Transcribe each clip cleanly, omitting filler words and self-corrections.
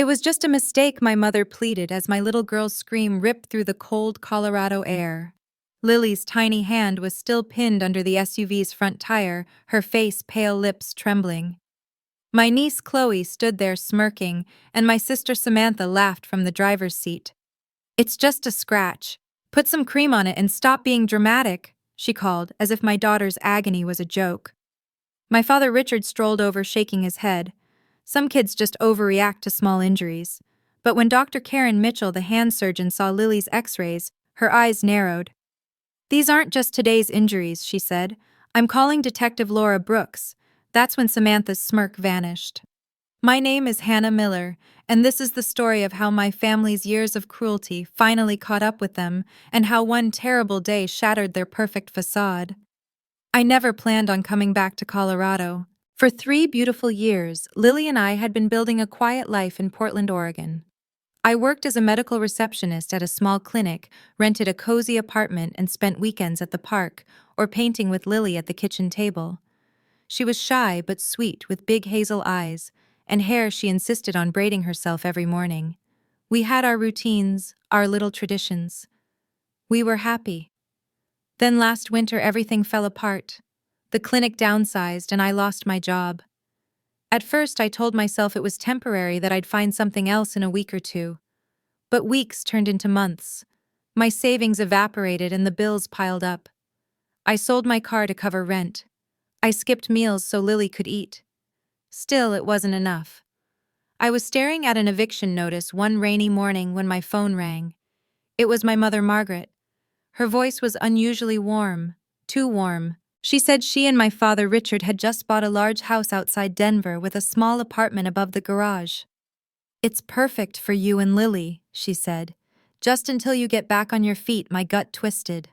It was just a mistake, my mother pleaded as my little girl's scream ripped through the cold Colorado air. Lily's tiny hand was still pinned under the SUV's front tire, her face pale, lips trembling. My niece Chloe stood there smirking, and my sister Samantha laughed from the driver's seat. "It's just a scratch. Put some cream on it and stop being dramatic," she called, as if my daughter's agony was a joke. My father Richard strolled over, shaking his head. Some kids just overreact to small injuries. But when Dr. Karen Mitchell, the hand surgeon, saw Lily's x-rays, her eyes narrowed. "These aren't just today's injuries," she said. "I'm calling Detective Laura Brooks." That's when Samantha's smirk vanished. "My name is Hannah Miller, and this is the story of how my family's years of cruelty finally caught up with them, and how one terrible day shattered their perfect façade. I never planned on coming back to Colorado. For 3 beautiful years, Lily and I had been building a quiet life in Portland, Oregon. I worked as a medical receptionist at a small clinic, rented a cozy apartment, and spent weekends at the park, or painting with Lily at the kitchen table. She was shy but sweet, with big hazel eyes, and hair she insisted on braiding herself every morning. We had our routines, our little traditions. We were happy. Then last winter everything fell apart. The clinic downsized and I lost my job. At first I told myself it was temporary, that I'd find something else in a week or two. But weeks turned into months. My savings evaporated and the bills piled up. I sold my car to cover rent. I skipped meals so Lily could eat. Still, it wasn't enough. I was staring at an eviction notice one rainy morning when my phone rang. It was my mother, Margaret. Her voice was unusually warm, too warm. She said she and my father Richard had just bought a large house outside Denver with a small apartment above the garage. "It's perfect for you and Lily," she said. "Just until you get back on your feet." My gut twisted.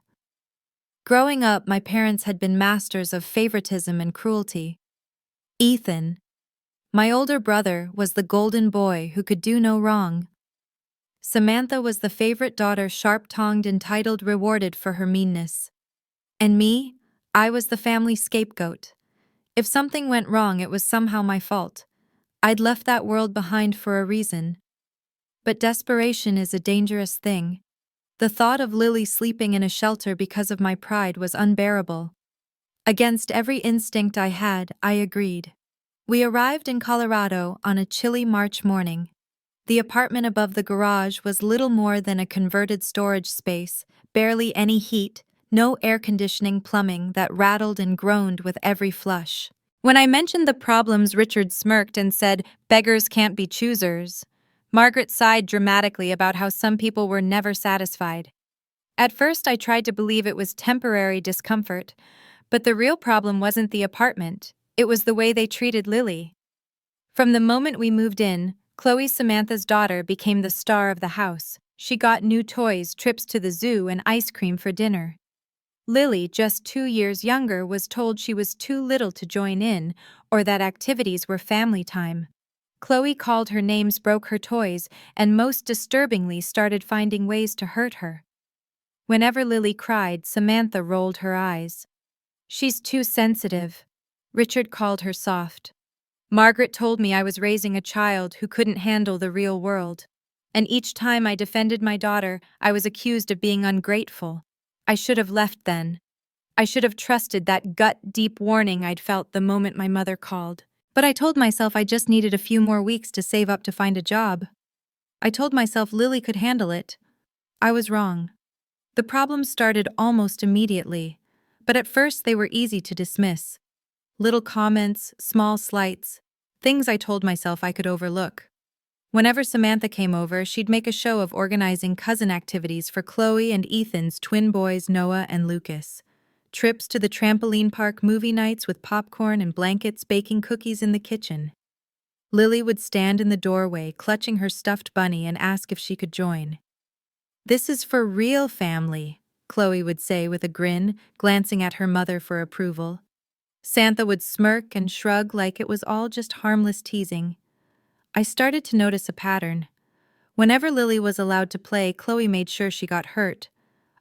Growing up, my parents had been masters of favoritism and cruelty. Ethan, my older brother, was the golden boy who could do no wrong. Samantha was the favorite daughter, sharp-tongued, entitled, rewarded for her meanness. And me? I was the family scapegoat. If something went wrong, it was somehow my fault. I'd left that world behind for a reason. But desperation is a dangerous thing. The thought of Lily sleeping in a shelter because of my pride was unbearable. Against every instinct I had, I agreed. We arrived in Colorado on a chilly March morning. The apartment above the garage was little more than a converted storage space, barely any heat, no air conditioning, plumbing that rattled and groaned with every flush. When I mentioned the problems, Richard smirked and said, "Beggars can't be choosers." Margaret sighed dramatically about how some people were never satisfied. At first I tried to believe it was temporary discomfort, but the real problem wasn't the apartment, it was the way they treated Lily. From the moment we moved in, Chloe, Samantha's daughter, became the star of the house. She got new toys, trips to the zoo, and ice cream for dinner. Lily, just 2 years younger, was told she was too little to join in, or that activities were family time. Chloe called her names, broke her toys, and most disturbingly started finding ways to hurt her. Whenever Lily cried, Samantha rolled her eyes. "She's too sensitive." Richard called her soft. Margaret told me I was raising a child who couldn't handle the real world. And each time I defended my daughter, I was accused of being ungrateful. I should have left then. I should have trusted that gut-deep warning I'd felt the moment my mother called. But I told myself I just needed a few more weeks to save up to find a job. I told myself Lily could handle it. I was wrong. The problems started almost immediately, but at first they were easy to dismiss. Little comments, small slights, things I told myself I could overlook. Whenever Samantha came over, she'd make a show of organizing cousin activities for Chloe and Ethan's twin boys, Noah and Lucas. Trips to the trampoline park, movie nights with popcorn and blankets, baking cookies in the kitchen. Lily would stand in the doorway, clutching her stuffed bunny, and ask if she could join. "This is for real family," Chloe would say with a grin, glancing at her mother for approval. Samantha would smirk and shrug like it was all just harmless teasing. I started to notice a pattern. Whenever Lily was allowed to play, Chloe made sure she got hurt.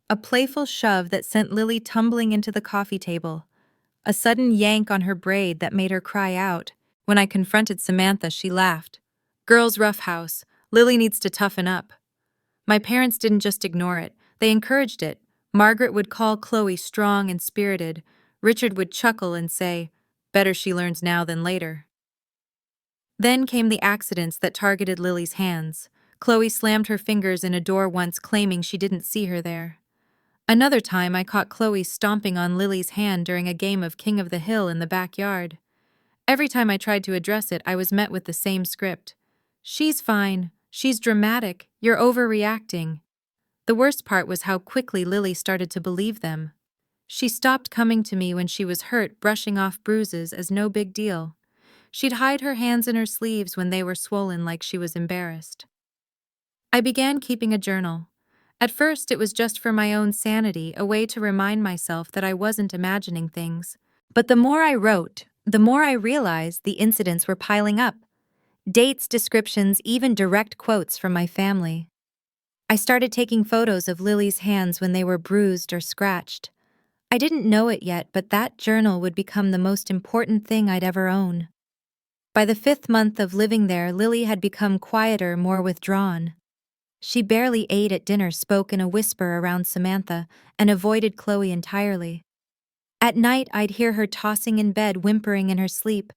A playful shove that sent Lily tumbling into the coffee table. A sudden yank on her braid that made her cry out. When I confronted Samantha, she laughed. Girls' roughhouse. Lily needs to toughen up. My parents didn't just ignore it, they encouraged it. Margaret would call Chloe strong and spirited. Richard would chuckle and say, better she learns now than later. Then came the accidents that targeted Lily's hands. Chloe slammed her fingers in a door once, claiming she didn't see her there. Another time, I caught Chloe stomping on Lily's hand during a game of King of the Hill in the backyard. Every time I tried to address it, I was met with the same script. She's fine. She's dramatic. You're overreacting. The worst part was how quickly Lily started to believe them. She stopped coming to me when she was hurt, brushing off bruises as no big deal. She'd hide her hands in her sleeves when they were swollen, like she was embarrassed. I began keeping a journal. At first, it was just for my own sanity, a way to remind myself that I wasn't imagining things. But the more I wrote, the more I realized the incidents were piling up. Dates, descriptions, even direct quotes from my family. I started taking photos of Lily's hands when they were bruised or scratched. I didn't know it yet, but that journal would become the most important thing I'd ever own. By the 5th month of living there, Lily had become quieter, more withdrawn. She barely ate at dinner, spoke in a whisper around Samantha, and avoided Chloe entirely. At night, I'd hear her tossing in bed, whimpering in her sleep.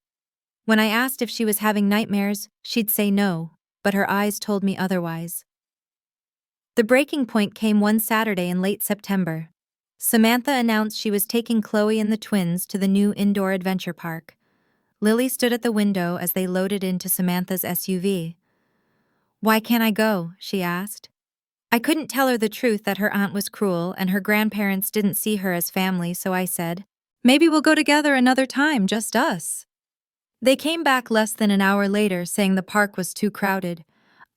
When I asked if she was having nightmares, she'd say no, but her eyes told me otherwise. The breaking point came one Saturday in late September. Samantha announced she was taking Chloe and the twins to the new indoor adventure park. Lily stood at the window as they loaded into Samantha's SUV. "Why can't I go?" she asked. I couldn't tell her the truth that her aunt was cruel and her grandparents didn't see her as family, so I said, "Maybe we'll go together another time, just us." They came back less than an hour later, saying the park was too crowded.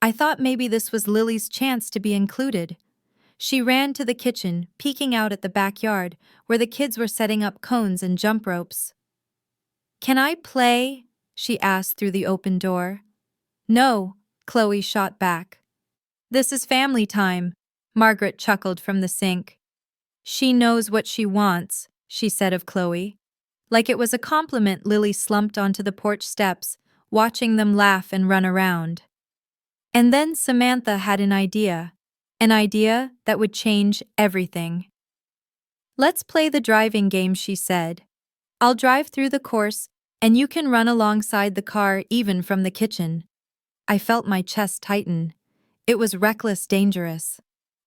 I thought maybe this was Lily's chance to be included. She ran to the kitchen, peeking out at the backyard, where the kids were setting up cones and jump ropes. "Can I play?" she asked through the open door. "No," Chloe shot back. "This is family time," Margaret chuckled from the sink. "She knows what she wants," she said of Chloe. Like it was a compliment, Lily slumped onto the porch steps, watching them laugh and run around. And then Samantha had an idea that would change everything. "Let's play the driving game," she said. "I'll drive through the course, and you can run alongside the car, even from the kitchen." I felt my chest tighten. It was reckless, dangerous.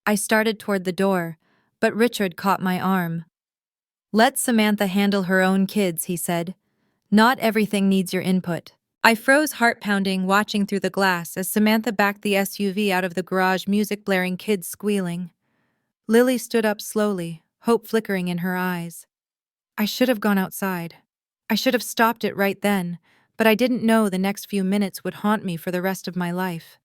I started toward the door, but Richard caught my arm. "Let Samantha handle her own kids," he said. "Not everything needs your input." I froze, heart pounding, watching through the glass as Samantha backed the SUV out of the garage, music blaring, kids squealing. Lily stood up slowly, hope flickering in her eyes. I should have gone outside. I should have stopped it right then, but I didn't know the next few minutes would haunt me for the rest of my life.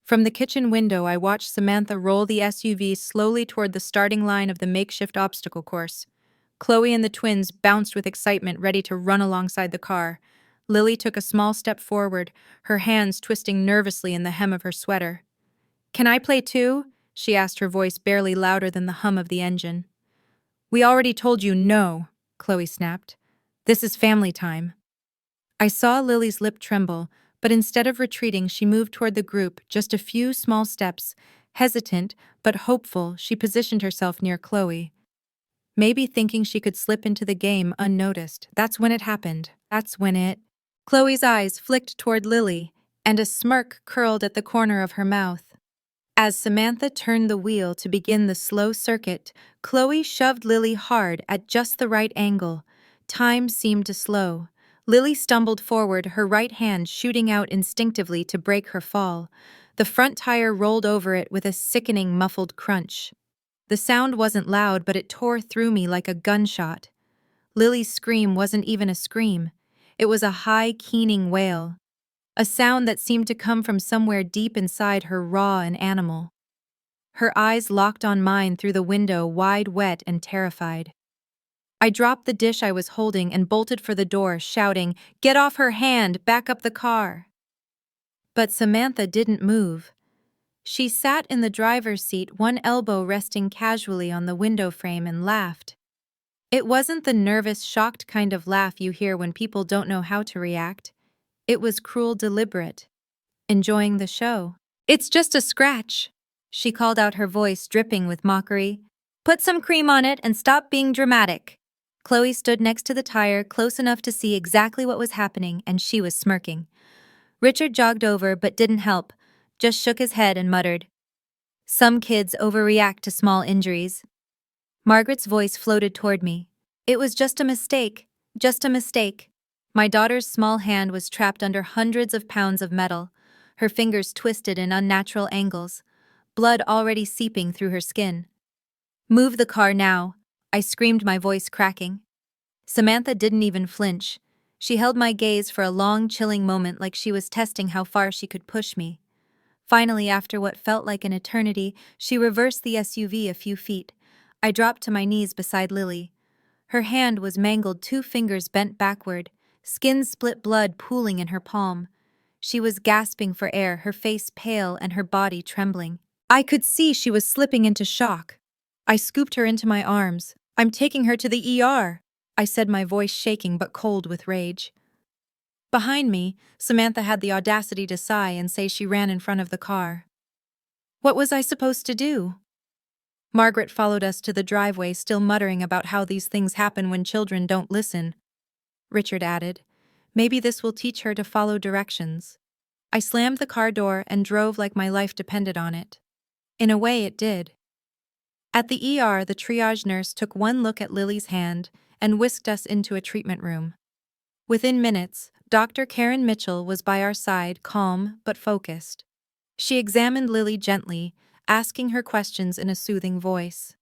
From the kitchen window, I watched Samantha roll the SUV slowly toward the starting line of the makeshift obstacle course. Chloe and the twins bounced with excitement, ready to run alongside the car. Lily took a small step forward, her hands twisting nervously in the hem of her sweater. "Can I play too?" she asked, her voice barely louder than the hum of the engine. "We already told you no," Chloe snapped. "This is family time." I saw Lily's lip tremble, but instead of retreating, she moved toward the group, just a few small steps. Hesitant, but hopeful, she positioned herself near Chloe. Maybe thinking she could slip into the game unnoticed. That's when it happened. Chloe's eyes flicked toward Lily, and a smirk curled at the corner of her mouth. As Samantha turned the wheel to begin the slow circuit, Chloe shoved Lily hard at just the right angle. Time seemed to slow. Lily stumbled forward, her right hand shooting out instinctively to break her fall. The front tire rolled over it with a sickening, muffled crunch. The sound wasn't loud, but it tore through me like a gunshot. Lily's scream wasn't even a scream. It was a high, keening wail. A sound that seemed to come from somewhere deep inside her, raw and animal. Her eyes locked on mine through the window, wide, wet, and terrified. I dropped the dish I was holding and bolted for the door, shouting, "Get off her hand! Back up the car!" But Samantha didn't move. She sat in the driver's seat, one elbow resting casually on the window frame, and laughed. It wasn't the nervous, shocked kind of laugh you hear when people don't know how to react. It was cruel, deliberate. enjoying the show. It's just a scratch, she called out, her voice dripping with mockery. Put some cream on it and stop being dramatic. Chloe stood next to the tire, close enough to see exactly what was happening, and she was smirking. Richard jogged over but didn't help, just shook his head and muttered, "Some kids overreact to small injuries." Margaret's voice floated toward me. It was just a mistake, just a mistake. My daughter's small hand was trapped under hundreds of pounds of metal, her fingers twisted in unnatural angles, blood already seeping through her skin. "Move the car now," I screamed, my voice cracking. Samantha didn't even flinch. She held my gaze for a long, chilling moment, like she was testing how far she could push me. Finally, after what felt like an eternity, she reversed the SUV a few feet. I dropped to my knees beside Lily. Her hand was mangled, 2 fingers bent backward, skin-split blood pooling in her palm. She was gasping for air, her face pale and her body trembling. I could see she was slipping into shock. I scooped her into my arms. "I'm taking her to the ER," I said, my voice shaking but cold with rage. Behind me, Samantha had the audacity to sigh and say she ran in front of the car. What was I supposed to do? Margaret followed us to the driveway, still muttering about how these things happen when children don't listen. Richard added, "Maybe this will teach her to follow directions." I slammed the car door and drove like my life depended on it. In a way, it did. At the ER, the triage nurse took one look at Lily's hand and whisked us into a treatment room. Within minutes, Dr. Karen Mitchell was by our side, calm but focused. She examined Lily gently, asking her questions in a soothing voice.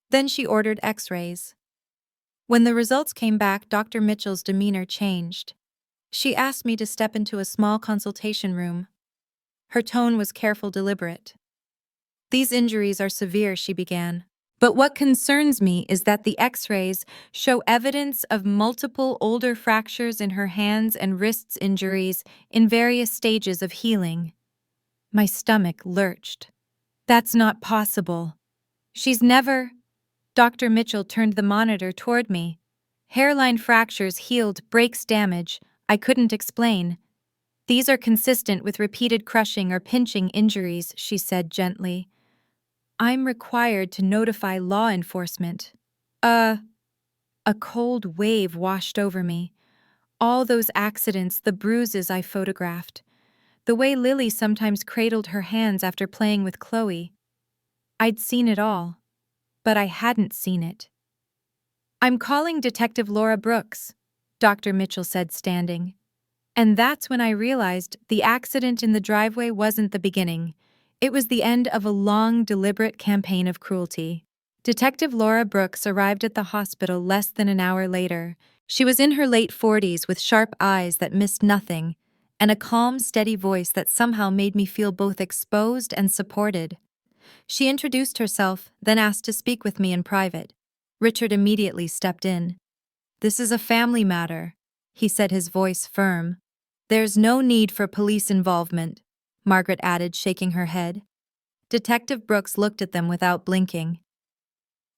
Then she ordered X-rays. When the results came back, Dr. Mitchell's demeanor changed. She asked me to step into a small consultation room. Her tone was careful, deliberate. "These injuries are severe," she began. "But what concerns me is that the X-rays show evidence of multiple older fractures in her hands and wrists, injuries in various stages of healing." My stomach lurched. "That's not possible. She's never—" Dr. Mitchell turned the monitor toward me. "Hairline fractures healed, breaks damage." I couldn't explain. "These are consistent with repeated crushing or pinching injuries," she said gently. "I'm required to notify law enforcement." A cold wave washed over me. All those accidents, the bruises I photographed, the way Lily sometimes cradled her hands after playing with Chloe. I'd seen it all, but I hadn't seen it. "I'm calling Detective Laura Brooks," Dr. Mitchell said, standing. And that's when I realized the accident in the driveway wasn't the beginning. It was the end of a long, deliberate campaign of cruelty. Detective Laura Brooks arrived at the hospital less than an hour later. She was in her late 40s with sharp eyes that missed nothing, and a calm, steady voice that somehow made me feel both exposed and supported. She introduced herself, then asked to speak with me in private. Richard immediately stepped in. "This is a family matter," he said, his voice firm. "There's no need for police involvement," Margaret added, shaking her head. Detective Brooks looked at them without blinking.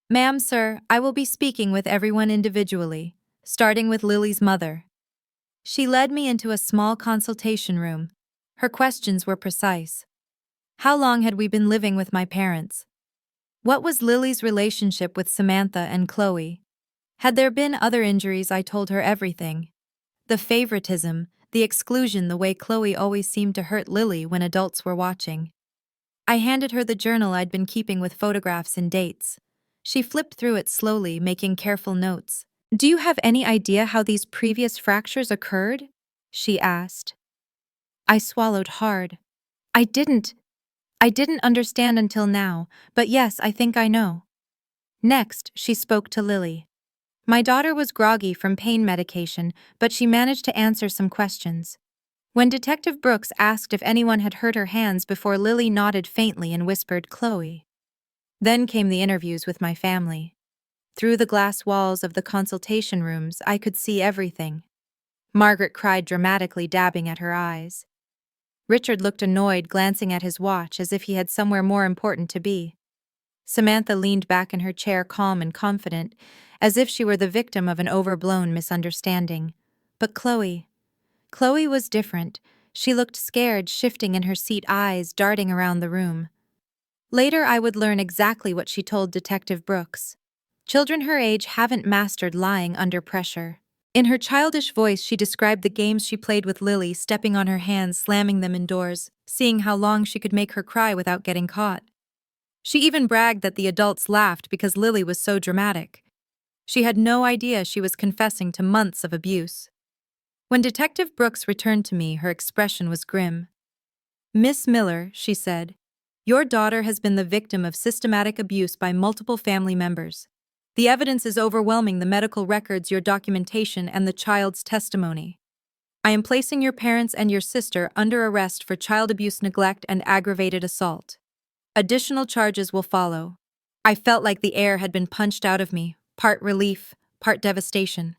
"Ma'am, sir, I will be speaking with everyone individually, starting with Lily's mother." She led me into a small consultation room. Her questions were precise. How long had we been living with my parents? What was Lily's relationship with Samantha and Chloe? Had there been other injuries? I told her everything. The favoritism, the exclusion, the way Chloe always seemed to hurt Lily when adults were watching. I handed her the journal I'd been keeping with photographs and dates. She flipped through it slowly, making careful notes. "Do you have any idea how these previous fractures occurred?" she asked. I swallowed hard. I didn't understand until now, but yes, I think I know. Next, she spoke to Lily. My daughter was groggy from pain medication, but she managed to answer some questions. When Detective Brooks asked if anyone had hurt her hands before, Lily nodded faintly and whispered, "Chloe." Then came the interviews with my family. Through the glass walls of the consultation rooms, I could see everything. Margaret cried dramatically, dabbing at her eyes. Richard looked annoyed, glancing at his watch as if he had somewhere more important to be. Samantha leaned back in her chair, calm and confident, as if she were the victim of an overblown misunderstanding. But Chloe was different. She looked scared, shifting in her seat, eyes darting around the room. Later, I would learn exactly what she told Detective Brooks. Children her age haven't mastered lying under pressure. In her childish voice, she described the games she played with Lily, stepping on her hands, slamming them indoors, seeing how long she could make her cry without getting caught. She even bragged that the adults laughed because Lily was so dramatic. She had no idea she was confessing to months of abuse. When Detective Brooks returned to me, her expression was grim. "Miss Miller," she said, "your daughter has been the victim of systematic abuse by multiple family members. The evidence is overwhelming: the medical records, your documentation, and the child's testimony. I am placing your parents and your sister under arrest for child abuse, neglect, and aggravated assault. Additional charges will follow." I felt like the air had been punched out of me, part relief, part devastation.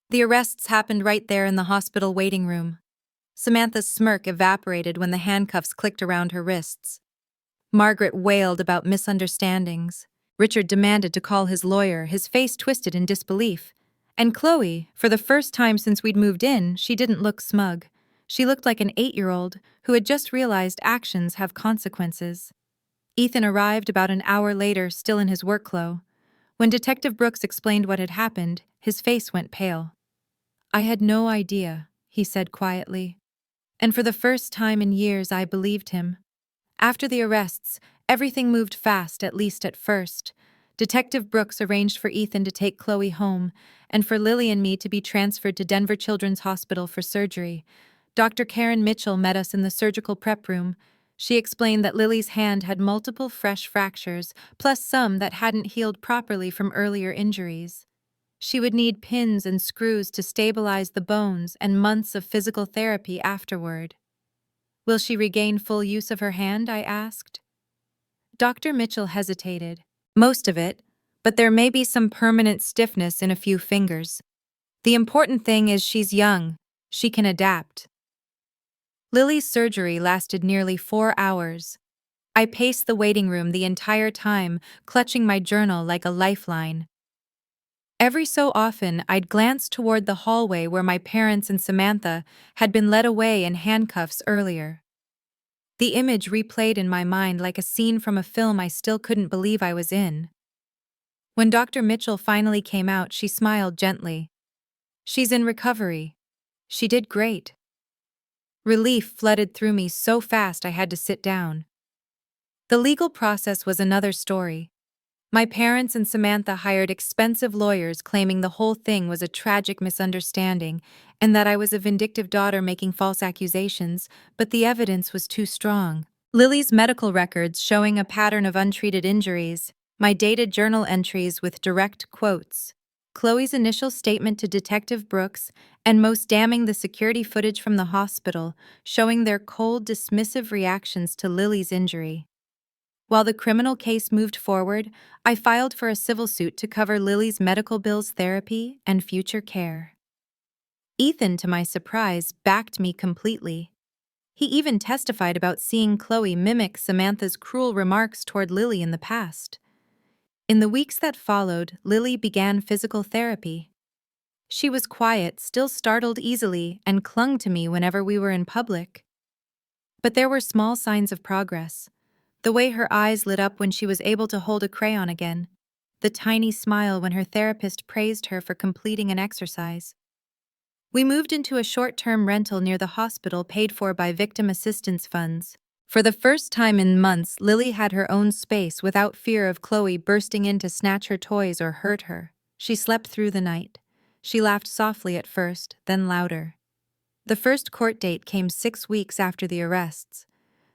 The arrests happened right there in the hospital waiting room. Samantha's smirk evaporated when the handcuffs clicked around her wrists. Margaret wailed about misunderstandings. Richard demanded to call his lawyer, his face twisted in disbelief. And Chloe, for the first time since we'd moved in, she didn't look smug. She looked like an 8-year-old who had just realized actions have consequences. Ethan arrived about an hour later, still in his work clothes. When Detective Brooks explained what had happened, his face went pale. "I had no idea," he said quietly. And for the first time in years, I believed him. After the arrests, everything moved fast, at least at first. Detective Brooks arranged for Ethan to take Chloe home, and for Lily and me to be transferred to Denver Children's Hospital for surgery. Dr. Karen Mitchell met us in the surgical prep room. She explained that Lily's hand had multiple fresh fractures, plus some that hadn't healed properly from earlier injuries. She would need pins and screws to stabilize the bones and months of physical therapy afterward. "Will she regain full use of her hand?" I asked. Dr. Mitchell hesitated. "Most of it, but there may be some permanent stiffness in a few fingers. The important thing is she's young. She can adapt." Lily's surgery lasted nearly 4 hours. I paced the waiting room the entire time, clutching my journal like a lifeline. Every so often, I'd glance toward the hallway where my parents and Samantha had been led away in handcuffs earlier. The image replayed in my mind like a scene from a film I still couldn't believe I was in. When Dr. Mitchell finally came out, she smiled gently. "She's in recovery. She did great." Relief flooded through me so fast I had to sit down. The legal process was another story. My parents and Samantha hired expensive lawyers claiming the whole thing was a tragic misunderstanding and that I was a vindictive daughter making false accusations, but the evidence was too strong. Lily's medical records showing a pattern of untreated injuries, my dated journal entries with direct quotes, Chloe's initial statement to Detective Brooks, and most damning, the security footage from the hospital showing their cold, dismissive reactions to Lily's injury. While the criminal case moved forward, I filed for a civil suit to cover Lily's medical bills, therapy, and future care. Ethan, to my surprise, backed me completely. He even testified about seeing Chloe mimic Samantha's cruel remarks toward Lily in the past. In the weeks that followed, Lily began physical therapy. She was quiet, still startled easily, and clung to me whenever we were in public. But there were small signs of progress. The way her eyes lit up when she was able to hold a crayon again. The tiny smile when her therapist praised her for completing an exercise. We moved into a short-term rental near the hospital paid for by victim assistance funds. For the first time in months, Lily had her own space without fear of Chloe bursting in to snatch her toys or hurt her. She slept through the night. She laughed softly at first, then louder. The first court date came 6 weeks after the arrests.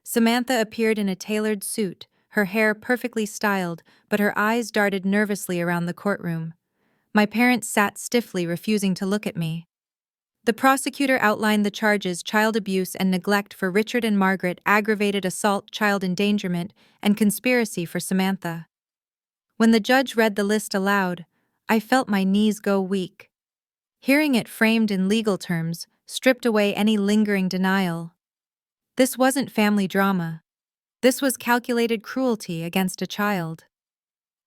Samantha appeared in a tailored suit, her hair perfectly styled, but her eyes darted nervously around the courtroom. My parents sat stiffly, refusing to look at me. The prosecutor outlined the charges: child abuse and neglect for Richard and Margaret, aggravated assault, child endangerment, and conspiracy for Samantha. When the judge read the list aloud, I felt my knees go weak. Hearing it framed in legal terms stripped away any lingering denial. This wasn't family drama. This was calculated cruelty against a child.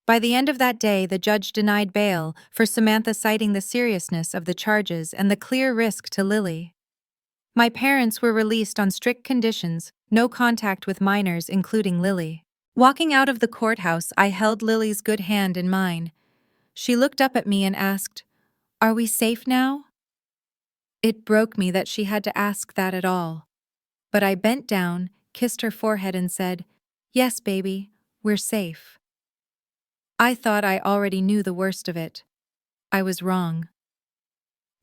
By the end of that day, the judge denied bail for Samantha, citing the seriousness of the charges and the clear risk to Lily. My parents were released on strict conditions, no contact with minors, including Lily. Walking out of the courthouse, I held Lily's good hand in mine. She looked up at me and asked, "Are we safe now?" It broke me that she had to ask that at all. But I bent down, kissed her forehead and said, "Yes, baby, we're safe." I thought I already knew the worst of it. I was wrong.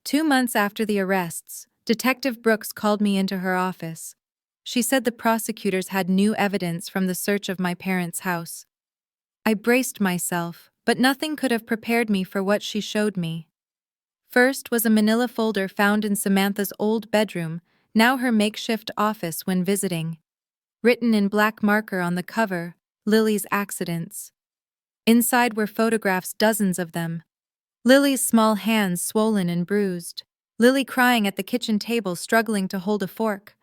2 months after the arrests, Detective Brooks called me into her office. She said the prosecutors had new evidence from the search of my parents' house. I braced myself, but nothing could have prepared me for what she showed me. First was a manila folder found in Samantha's old bedroom, now her makeshift office when visiting. Written in black marker on the cover, "Lily's accidents." Inside were photographs, dozens of them. Lily's small hands swollen and bruised. Lily crying at the kitchen table, struggling to hold a fork.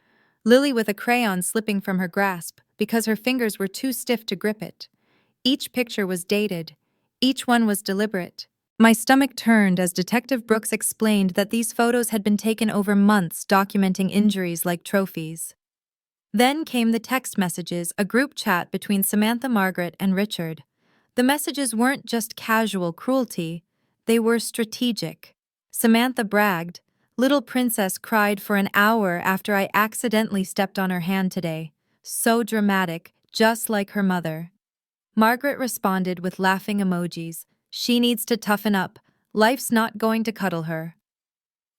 Lily with a crayon slipping from her grasp because her fingers were too stiff to grip it. Each picture was dated. Each one was deliberate. My stomach turned as Detective Brooks explained that these photos had been taken over months, documenting injuries like trophies. Then came the text messages, a group chat between Samantha, Margaret, and Richard. The messages weren't just casual cruelty, they were strategic. Samantha bragged, "Little princess cried for an hour after I accidentally stepped on her hand today. So dramatic, just like her mother." Margaret responded with laughing emojis. "She needs to toughen up. Life's not going to cuddle her."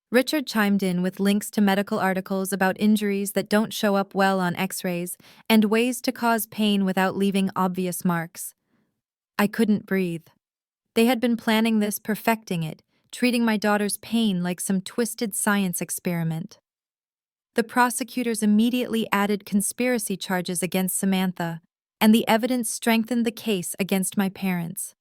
Richard chimed in with links to medical articles about injuries that don't show up well on x-rays and ways to cause pain without leaving obvious marks. I couldn't breathe. They had been planning this, perfecting it, treating my daughter's pain like some twisted science experiment. The prosecutors immediately added conspiracy charges against Samantha, and the evidence strengthened the case against my parents.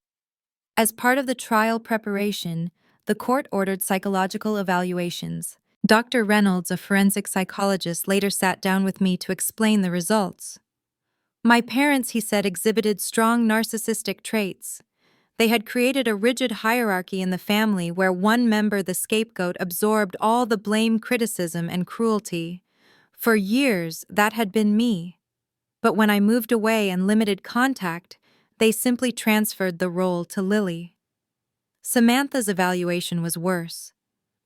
As part of the trial preparation, the court ordered psychological evaluations. Dr. Reynolds, a forensic psychologist, later sat down with me to explain the results. My parents, he said, exhibited strong narcissistic traits. They had created a rigid hierarchy in the family where one member, the scapegoat, absorbed all the blame, criticism, and cruelty. For years, that had been me. But when I moved away and limited contact, they simply transferred the role to Lily. Samantha's evaluation was worse.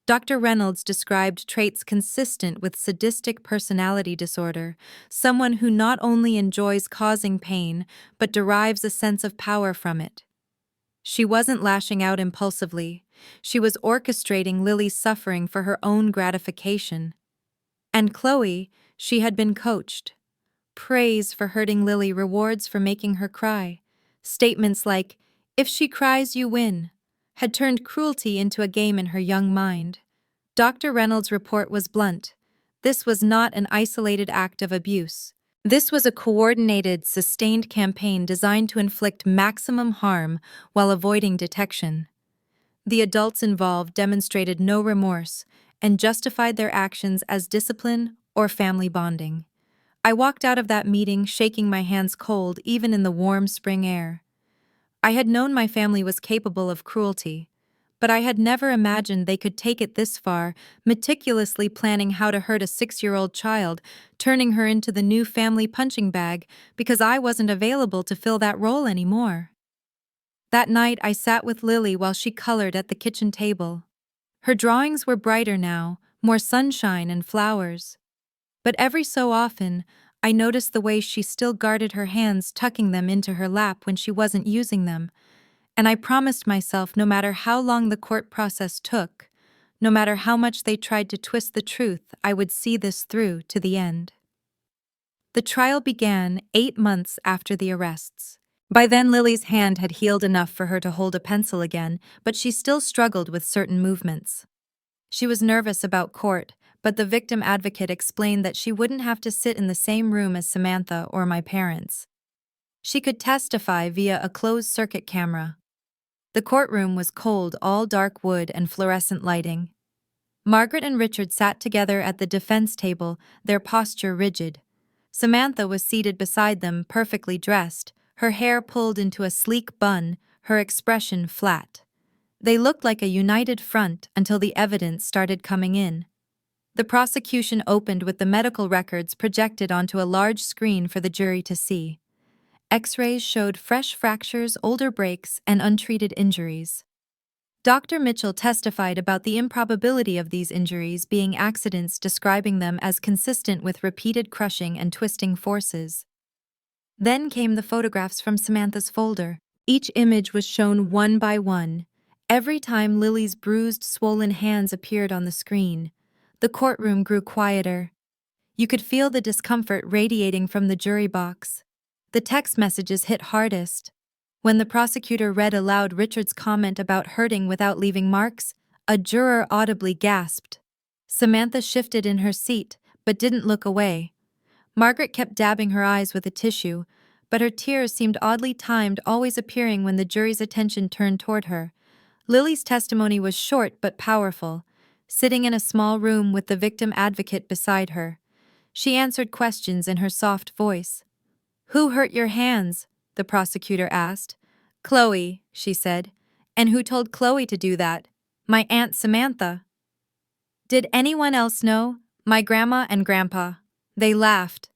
Dr. Reynolds described traits consistent with sadistic personality disorder, someone who not only enjoys causing pain, but derives a sense of power from it. She wasn't lashing out impulsively. She was orchestrating Lily's suffering for her own gratification. And Chloe, she had been coached. Praise for hurting Lily, rewards for making her cry. Statements like, "If she cries, you win," had turned cruelty into a game in her young mind. Dr. Reynolds' report was blunt. This was not an isolated act of abuse. This was a coordinated, sustained campaign designed to inflict maximum harm while avoiding detection. The adults involved demonstrated no remorse and justified their actions as discipline or family bonding. I walked out of that meeting shaking my hands cold even in the warm spring air. I had known my family was capable of cruelty, but I had never imagined they could take it this far, meticulously planning how to hurt a 6-year-old child, turning her into the new family punching bag because I wasn't available to fill that role anymore. That night I sat with Lily while she colored at the kitchen table. Her drawings were brighter now, more sunshine and flowers. But every so often, I noticed the way she still guarded her hands, tucking them into her lap when she wasn't using them. And I promised myself no matter how long the court process took, no matter how much they tried to twist the truth, I would see this through to the end. The trial began 8 months after the arrests. By then, Lily's hand had healed enough for her to hold a pencil again, but she still struggled with certain movements. She was nervous about court, but the victim advocate explained that she wouldn't have to sit in the same room as Samantha or my parents. She could testify via a closed-circuit camera. The courtroom was cold, all dark wood and fluorescent lighting. Margaret and Richard sat together at the defense table, their posture rigid. Samantha was seated beside them, perfectly dressed, her hair pulled into a sleek bun, her expression flat. They looked like a united front until the evidence started coming in. The prosecution opened with the medical records projected onto a large screen for the jury to see. X-rays showed fresh fractures, older breaks, and untreated injuries. Dr. Mitchell testified about the improbability of these injuries being accidents, describing them as consistent with repeated crushing and twisting forces. Then came the photographs from Samantha's folder. Each image was shown one by one. Every time Lily's bruised, swollen hands appeared on the screen, the courtroom grew quieter. You could feel the discomfort radiating from the jury box. The text messages hit hardest. When the prosecutor read aloud Richard's comment about hurting without leaving marks, a juror audibly gasped. Samantha shifted in her seat, but didn't look away. Margaret kept dabbing her eyes with a tissue, but her tears seemed oddly timed, always appearing when the jury's attention turned toward her. Lily's testimony was short but powerful, sitting in a small room with the victim advocate beside her. She answered questions in her soft voice. "Who hurt your hands?" the prosecutor asked. "Chloe," she said. "And who told Chloe to do that?" "My Aunt Samantha." "Did anyone else know?" "My grandma and grandpa." They laughed.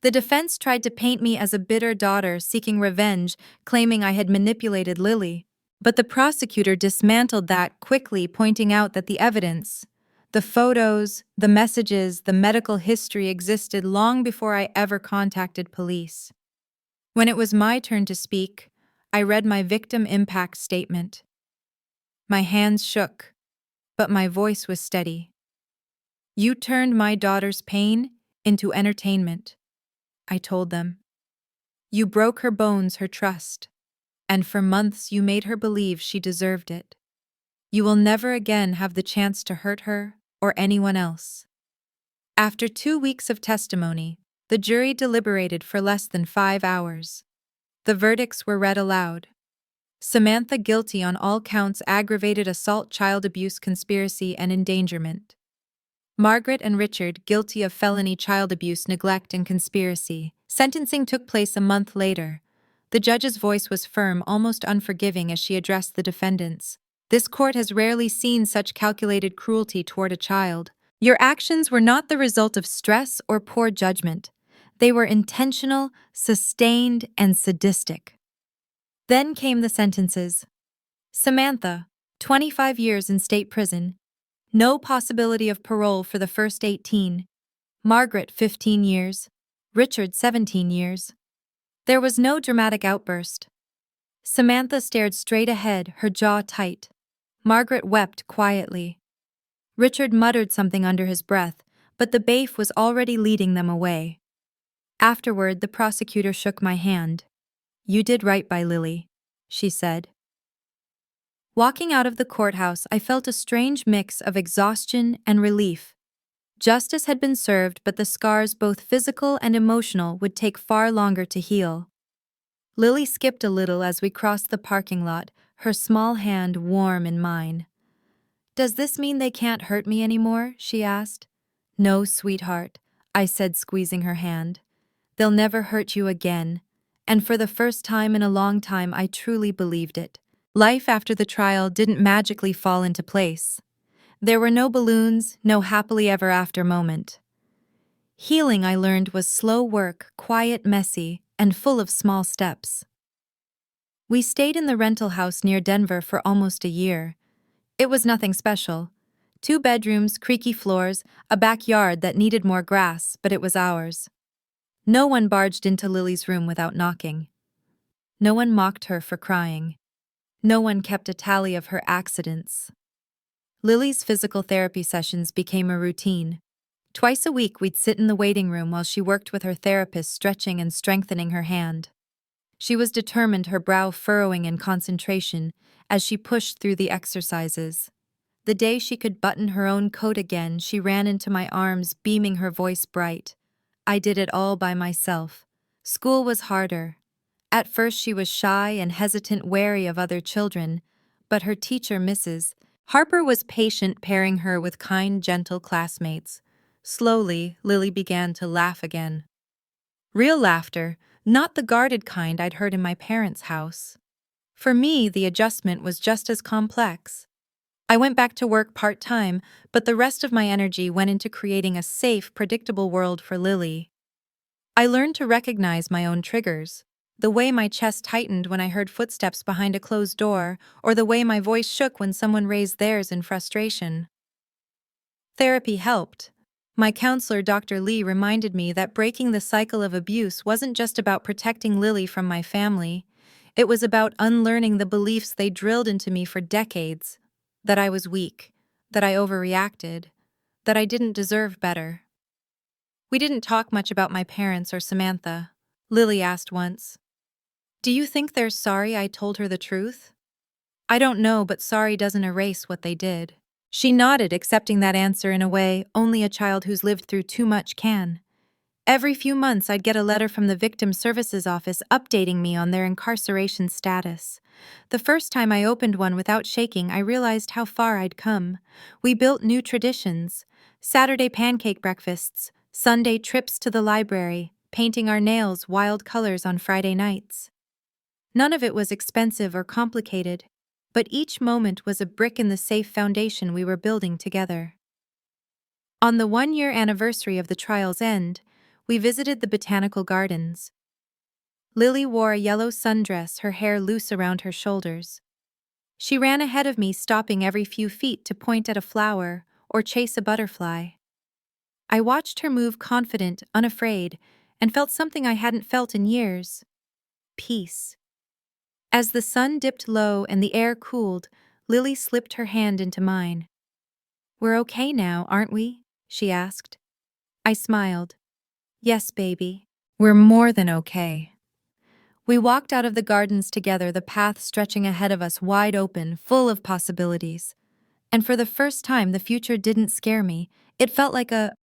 The defense tried to paint me as a bitter daughter seeking revenge, claiming I had manipulated Lily. But the prosecutor dismantled that quickly, pointing out that the evidence, the photos, the messages, the medical history existed long before I ever contacted police. When it was my turn to speak, I read my victim impact statement. My hands shook, but my voice was steady. "You turned my daughter's pain into entertainment," I told them. "You broke her bones, her trust, and for months you made her believe she deserved it. You will never again have the chance to hurt her or anyone else." After 2 weeks of testimony, the jury deliberated for less than 5 hours. The verdicts were read aloud. Samantha guilty on all counts: aggravated assault, child abuse, conspiracy, and endangerment. Margaret and Richard guilty of felony child abuse, neglect, and conspiracy. Sentencing took place a month later. The judge's voice was firm, almost unforgiving as she addressed the defendants. "This court has rarely seen such calculated cruelty toward a child. Your actions were not the result of stress or poor judgment. They were intentional, sustained, and sadistic." Then came the sentences. Samantha, 25 years in state prison. No possibility of parole for the first 18. Margaret, 15 years. Richard, 17 years. There was no dramatic outburst. Samantha stared straight ahead, her jaw tight. Margaret wept quietly. Richard muttered something under his breath, but the bafe was already leading them away. Afterward, the prosecutor shook my hand. "You did right by Lily," she said. Walking out of the courthouse, I felt a strange mix of exhaustion and relief. Justice had been served, but the scars, both physical and emotional, would take far longer to heal. Lily skipped a little as we crossed the parking lot, her small hand warm in mine. "Does this mean they can't hurt me anymore?" she asked. "No, sweetheart," I said, squeezing her hand. "They'll never hurt you again." And for the first time in a long time, I truly believed it. Life after the trial didn't magically fall into place. There were no balloons, no happily ever after moment. Healing, I learned, was slow work, quiet, messy, and full of small steps. We stayed in the rental house near Denver for almost a year. It was nothing special. 2 bedrooms, creaky floors, a backyard that needed more grass, but it was ours. No one barged into Lily's room without knocking. No one mocked her for crying. No one kept a tally of her accidents. Lily's physical therapy sessions became a routine. Twice a week, we'd sit in the waiting room while she worked with her therapist, stretching and strengthening her hand. She was determined, her brow furrowing in concentration as she pushed through the exercises. The day she could button her own coat again, she ran into my arms, beaming, her voice bright. I did it all by myself. School was harder. At first she was shy and hesitant, wary of other children, but her teacher, Mrs. Harper, was patient, pairing her with kind, gentle classmates. Slowly, Lily began to laugh again. Real laughter, not the guarded kind I'd heard in my parents' house. For me, the adjustment was just as complex. I went back to work part-time, but the rest of my energy went into creating a safe, predictable world for Lily. I learned to recognize my own triggers. The way my chest tightened when I heard footsteps behind a closed door, or the way my voice shook when someone raised theirs in frustration. Therapy helped. My counselor, Dr. Lee, reminded me that breaking the cycle of abuse wasn't just about protecting Lily from my family. It was about unlearning the beliefs they drilled into me for decades. That I was weak, that I overreacted, that I didn't deserve better. We didn't talk much about my parents or Samantha. Lily asked once, "Do you think they're sorry I told her the truth?" "I don't know, but sorry doesn't erase what they did." She nodded, accepting that answer in a way only a child who's lived through too much can. Every few months, I'd get a letter from the Victim Services Office updating me on their incarceration status. The first time I opened one without shaking, I realized how far I'd come. We built new traditions: Saturday pancake breakfasts, Sunday trips to the library, painting our nails wild colors on Friday nights. None of it was expensive or complicated, but each moment was a brick in the safe foundation we were building together. On the 1-year anniversary of the trial's end, we visited the botanical gardens. Lily wore a yellow sundress, her hair loose around her shoulders. She ran ahead of me, stopping every few feet to point at a flower or chase a butterfly. I watched her move, confident, unafraid, and felt something I hadn't felt in years: peace. As the sun dipped low and the air cooled, Lily slipped her hand into mine. "We're okay now, aren't we?" she asked. I smiled. "Yes, baby. We're more than okay." We walked out of the gardens together, the path stretching ahead of us wide open, full of possibilities. And for the first time, the future didn't scare me. It felt like a